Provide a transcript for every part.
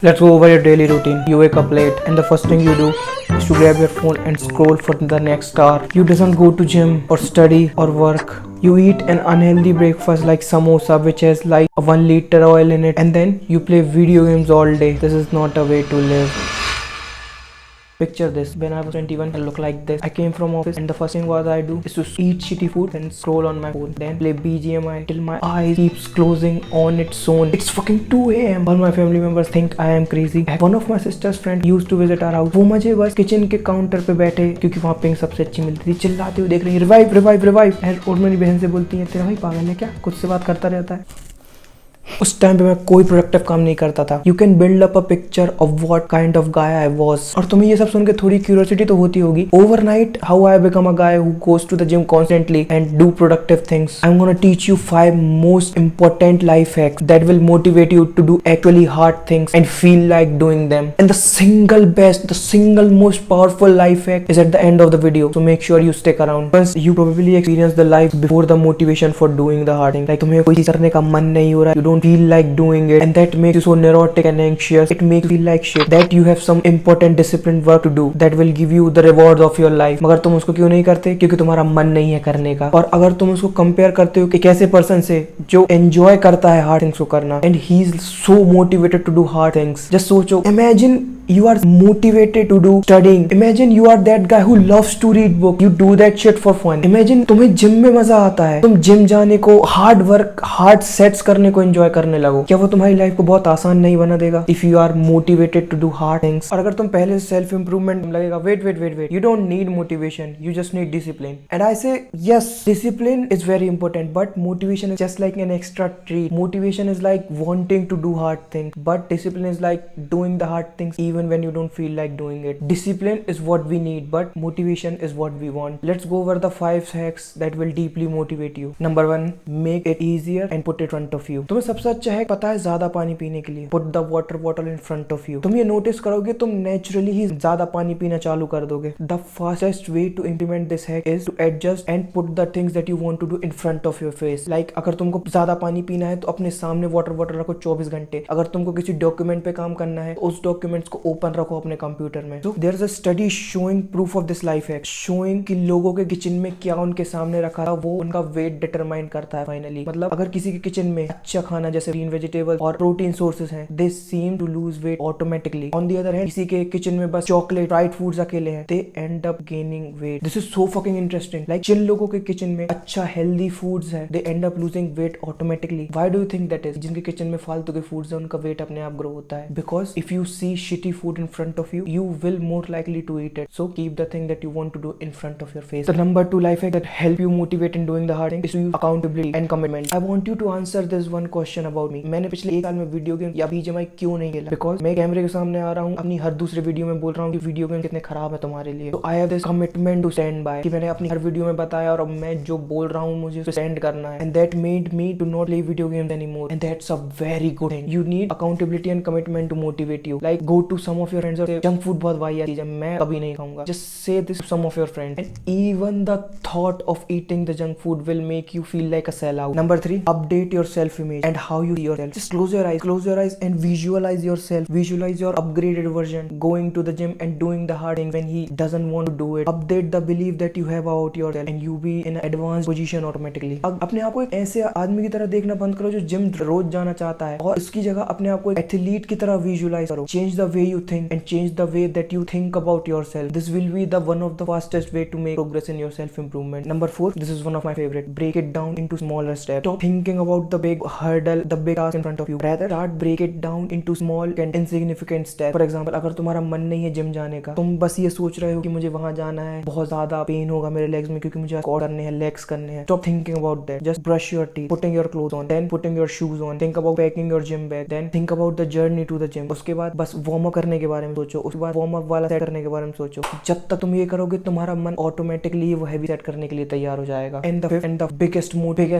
Let's go over your daily routine. You wake up late and the first thing you do is to grab your phone and scroll for the next hour. You doesn't go to gym or study or work. You eat an unhealthy breakfast like samosa which has like 1 liter oil in it, and then you play video games all day. This is not a way to live. Picture this, when I was 21 I look like this. I came from office and the first thing what I do is to eat shitty food and scroll on my phone, then play BGMI till my eyes keeps closing on its own. It's fucking 2 AM. All my family members think I am crazy. One of my sister's friend used to visit our house. वो मुझे बस kitchen के counter पे बैठे, क्योंकि वहाँ pink सबसे अच्छी मिलती थी, चिल्लाते हुए देख रही है रिवाइव रिवाइव रिवाइव। और मेरी बहन से बोलती है तेरा भाई पागल है क्या, खुद से बात करता रहता है। उस टाइम पे मैं कोई प्रोडक्टिव काम नहीं करता था। You can build up a picture of what kind of guy I was. और तुम्हें ये सब सुन के थोड़ी क्यूरियोसिटी तो होती होगी, overnight how I become a guy who goes to the gym constantly and do productive things. I am gonna teach you 5 most important life hacks that will motivate you to do actually hard things and feel like doing them. And the single best, the single most powerful life hack is at the end of the video, so make sure you stick around. Once you probably experience the life before the motivation for doing the hard thing. Like तुम्हें कोई चीज करने का मन नहीं हो रहा, you don't feel like doing it, and that makes you so neurotic and anxious. It makes you feel like shit. That you have some important disciplined work to do that will give you the rewards of your life. मगर तुम उसको क्यों नहीं करते? क्योंकि तुम्हारा मन नहीं है करने का। और अगर तुम उसको कंपेयर करते हो कि कैसे पर्सन से जो एंजॉय करता है हार्ड थिंग्स को करना, and he is so motivated to do hard things. Just सोचो, imagine you are motivated to do studying. Imagine you are that guy who loves to read book. You do that shit for fun. Imagine तुम्हें gym में मजा आता है, तुम gym जाने को, hard work, hard sets करने को एंजॉय करने लगो। क्या वो तुम्हारी लाइफ को बहुत आसान नहीं बना देगा? If you are motivated to do hard things. और अगर तुम पहले सेल्फ इंप्रूवमेंट लगेगा, wait wait wait wait, you don't need motivation, you just need discipline. And I say yes, discipline is very important, but motivation is just like an extra treat. Motivation is like wanting to do hard things, but discipline is like doing the hard things even when you don't feel like doing it. Discipline is what we need, but motivation is what we want. Let's go over the 5 hacks that will deeply motivate you. Number 1, make it easier and put it in front of you. तुम्हें सबसे अच्छा hack पता है ज्यादा पानी पीने के लिए? Put the water bottle in front of you. तुम ये नोटिस करोगे, तुम नेचुरली ही ज्यादा पानी पीना चालू कर दोगे. The fastest way to implement this hack is to adjust and put the things that you want to do in front of your face. Like अगर तुमको ज्यादा पानी पीना है तो अपने सामने वाटर बॉटल रखो 24 घंटे। अगर तुमको किसी डॉक्यूमेंट पे काम करना है तो उस डॉक्यूमेंट्स को ओपन रखो अपने कंप्यूटर में। So there is a study showing proof of this life hack, showing कि लोगों के किचन में क्या उनके सामने रखा था वो उनका वेट डिटरमाइन करता है फाइनली। मतलब अगर किसी के किचन में अच्छा खाना जैसे ग्रीन वेजिटेबल और प्रोटीन सोर्सेज हैं, they seem to lose weight automatically. On the other hand, किसी के किचन में बस चॉकलेट, फ्राइड फूड्स अकेले हैं, they end up gaining weight. This is so fucking interesting. Like जिन लोगों के किचन में अच्छा हेल्दी फूड्स है, they end up losing weight automatically. Why do you think that is? जिनके किचन में फालतू के फूड्स है उनका वेट अपने आप ग्रो होता है। Because if you see shitty food in front of you, you will more likely to eat it. So keep the thing that you want to do in front of your face. The number 2 life hack that help you motivate in doing the hard thing is to use accountability and commitment. I want you to answer this one question about me. मैंने पिछले 1 साल में video game या BGMI क्यों नहीं खेला? Because मैं कैमरे के सामने आ रहा हूँ, अपनी हर दूसरे वीडियो में बोल रहा हूँ कि वीडियो गेम कितने खराब है तुम्हारे लिए। So I have this commitment to stand by, कि मैंने अपनी हर वीडियो में बताया और अब मैं जो बोल रहा हूँ मुझे उसे स्टैंड करना है। And that made me to not play video games anymore. And that's a very good thing. You need accountability and commitment to motivate you. Like go to some of your friends और say junk food बहुत वाहियात चीज है, मैं कभी नहीं खाऊंगा। Just say this to some of your friends, and even the thought of eating the junk food will make you feel like a sellout. Number 3, update your self-image and how you see yourself. Just close your eyes and visualize yourself. Visualize your upgraded version going to the gym and doing the hard thing when he doesn't want to do it. Update the belief that you have about yourself and you be in an advanced position automatically. अब अपने आप को एक ऐसे आदमी की तरह देखना बंद करो जो जिम रोज जाना चाहता है, और इसकी जगह अपने आप को एक एथलीट की तरह विजुअलाइज करो. Change the way you think and change the way that you think about yourself. This will be the one of the fastest way to make progress in your self improvement. Number 4, this is one of my favorite. Break it down into smaller steps. Stop thinking about the big hurdle, the big task in front of you. Rather start break it down into small and insignificant steps. For example, अगर तुम्हारा मन नहीं है gym जाने का, तुम बस ये सोच रहे हो कि मुझे वहां जाना है, बहुत ज्यादा पेन होगा मेरे लेग्स में क्योंकि मुझे स्क्वाट करने हैं, लेग्स करने हैं. Stop thinking about that. Just brush your teeth, putting your clothes on, then putting your shoes on. Think about packing your gym bag, then think about the journey to the gym. उसके बाद बस warm up करने के बारे में सोचो, उसके बाद वार्म अप वाला सेट करने के बारे में सोचो। जब तक तुम ये करोगे तुम्हारा मन ऑटोमेटिकली वो हैवी सेट करने के लिए तैयार हो जाएगा। And the biggest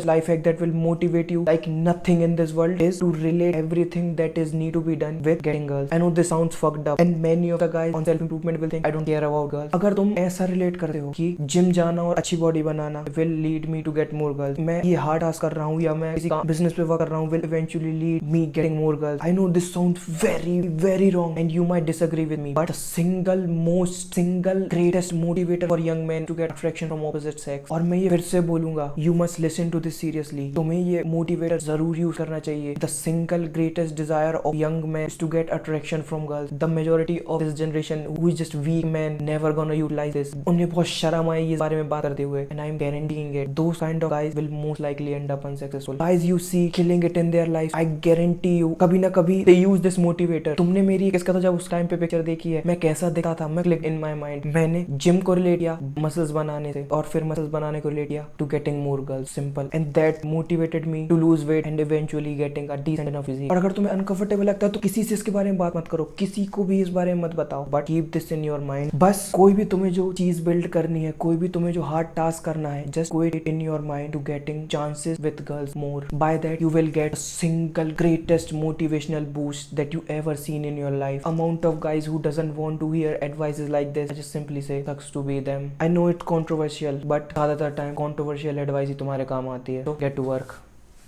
life hack that will motivate you like nothing in this world is to relate everything that is need to be done with getting girls. I know this sounds fucked up and many of the guys on self improvement will think I don't care about girls. अगर तुम ऐसा relate करते हो कि gym जाना और अच्छी body बनाना will lead me to get more girls, मैं ये हार्ड टास्क कर रहा हूँ या मैं किसी बिजनेस पे वर्क कर रहा हूँ will eventually lead me getting more girls. I know this sounds very very wrong and you might disagree with me, but the single greatest motivator for young men to get attraction from opposite sex, और मैं ये फिर से बोलूंगा, you must listen to this seriously, तुम्हें ये motivator जरूर use करना चाहिए। The single greatest desire of young men is to get attraction from girls. The majority of this generation who is just weak men never gonna utilize this. उन्हें बहुत शर्म आई इस बारे में बात करते हुए, and I am guaranteeing it, those kind of guys will most likely end up unsuccessful. Guys you see killing it in their life, I guarantee you कभी ना कभी they use this motivator। तुमने मेरी किसका तो जब उस टाइम पे पिक्चर देखी है मैं कैसा दिखा था, मैं क्लिक इन माय माइंड, मैंने जिम को रिलेट किया मसल्स बनाने से और फिर मसल्स बनाने को रिलेट किया to getting more girls, simple, and that motivated me to lose weight and eventually getting a decent enough physique. और अगर तुम्हें अनकंफर्टेबल लगता है तो किसी से इसके बारे में बात मत करो, किसी को भी इस बारे में मत बताओ, but keep this in your mind. बस कोई भी तुम्हें जो चीज बिल्ड करनी है, कोई भी तुम्हें जो हार्ड टास्क करना है, just go it in your mind to getting chances with girls more. By that you will get a single greatest motivational boost that you ever seen in your life. Amount of guys who doesn't want to hear advices like this, I just simply say sucks to be them. I know it's controversial, but ज़्यादातर time controversial advice ही तुम्हारे काम आती है, so get to work.